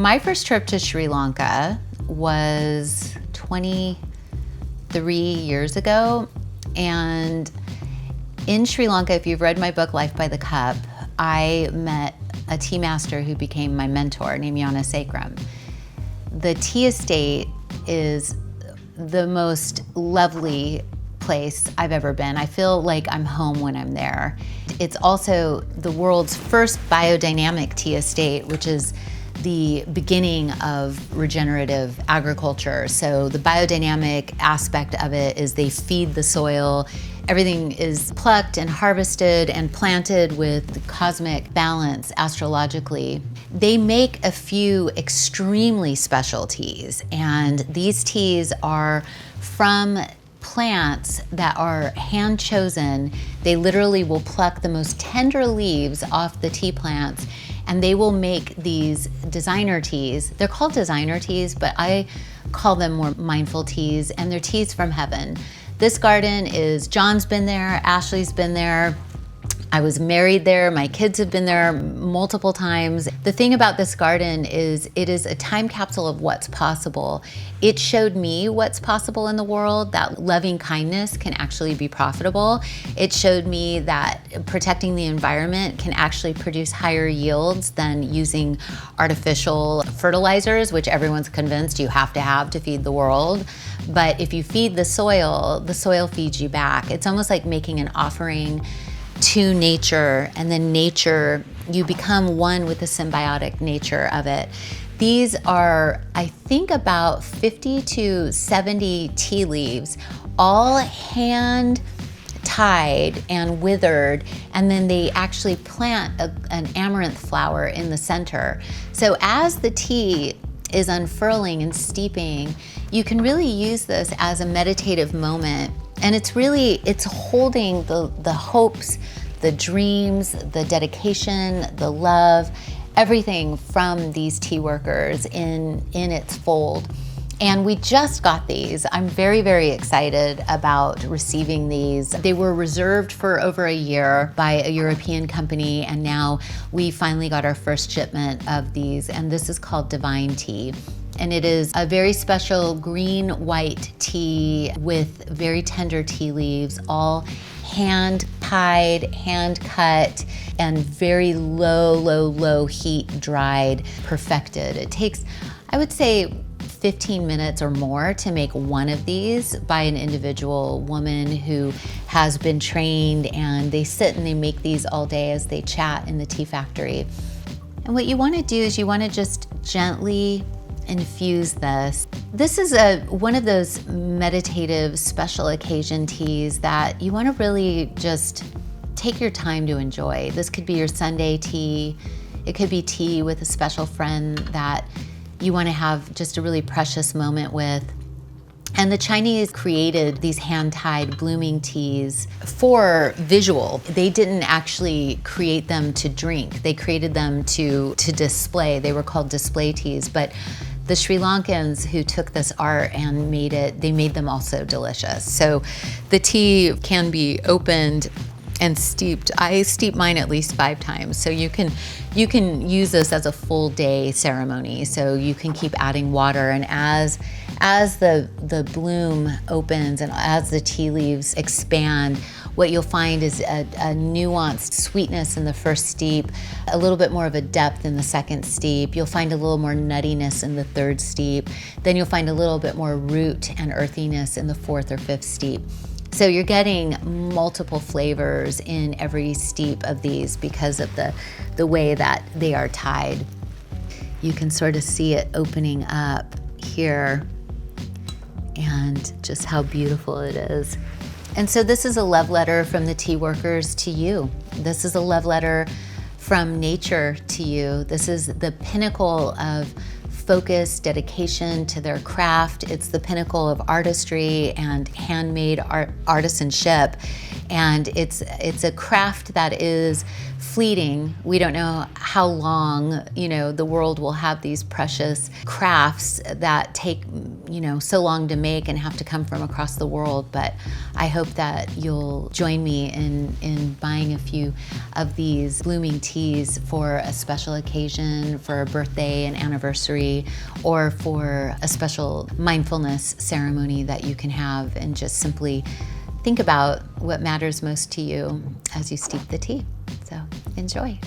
My first trip to Sri Lanka was 23 years ago. And in Sri Lanka, if you've read my book, Life by the Cup, I met a tea master who became my mentor named Jana Sakram. The tea estate is the most lovely place I've ever been. I feel like I'm home when I'm there. It's also the world's first biodynamic tea estate, which is the beginning of regenerative agriculture. So the biodynamic aspect of it is they feed the soil. Everything is plucked and harvested and planted with cosmic balance astrologically. They make a few extremely special teas, and these teas are from plants that are hand chosen. They literally will pluck the most tender leaves off the tea plants, and they will make these designer teas. They're called designer teas, but I call them more mindful teas, and they're teas from heaven. This garden is, John's been there, Ashley's been there. I was married there, my kids have been there multiple times. The thing about this garden is it is a time capsule of what's possible. It showed me what's possible in the world, that loving kindness can actually be profitable. It showed me that protecting the environment can actually produce higher yields than using artificial fertilizers, which everyone's convinced you have to feed the world. But if you feed the soil feeds you back. It's almost like making an offering to nature, and then nature, you become one with the symbiotic nature of it. These are, I think, about 50 to 70 tea leaves, all hand tied and withered, and then they actually plant an amaranth flower in the center. So as the tea is unfurling and steeping, you can really use this as a meditative moment. And it's holding the hopes, the dreams, the dedication, the love, everything from these tea workers in its fold. And we just got these. I'm very, very excited about receiving these. They were reserved for over a year by a European company, and now we finally got our first shipment of these, and this is called Divine Tea. And it is a very special green-white tea with very tender tea leaves, all hand-tied, hand-cut, and very low heat dried, perfected. It takes, I would say, 15 minutes or more to make one of these by an individual woman who has been trained, and they sit and they make these all day as they chat in the tea factory. And what you want to do is you want to just gently infuse this. This is one of those meditative special occasion teas that you want to really just take your time to enjoy. This could be your Sunday tea. It could be tea with a special friend that you want to have just a really precious moment with. And the Chinese created these hand-tied blooming teas for visual. They didn't actually create them to drink. They created them to display. They were called display teas. But the Sri Lankans who took this art and they made them also delicious. So the tea can be opened and steeped. I steep mine at least 5 times. So you can use this as a full day ceremony. So you can keep adding water, and as the bloom opens and as the tea leaves expand, what you'll find is a nuanced sweetness in the first steep, a little bit more of a depth in the second steep. You'll find a little more nuttiness in the third steep. Then you'll find a little bit more root and earthiness in the 4th or 5th steep. So you're getting multiple flavors in every steep of these because of the way that they are tied. You can sort of see it opening up here and just how beautiful it is. And so this is a love letter from the tea workers to you. This is a love letter from nature to you. This is the pinnacle of focus, dedication to their craft. It's the pinnacle of artistry and handmade artisanship. And it's a craft that is fleeting. We don't know how long, the world will have these precious crafts that take so long to make and have to come from across the world. But I hope that you'll join me in buying a few of these blooming teas for a special occasion, for a birthday, an anniversary, or for a special mindfulness ceremony that you can have, and just simply think about what matters most to you as you steep the tea. So enjoy.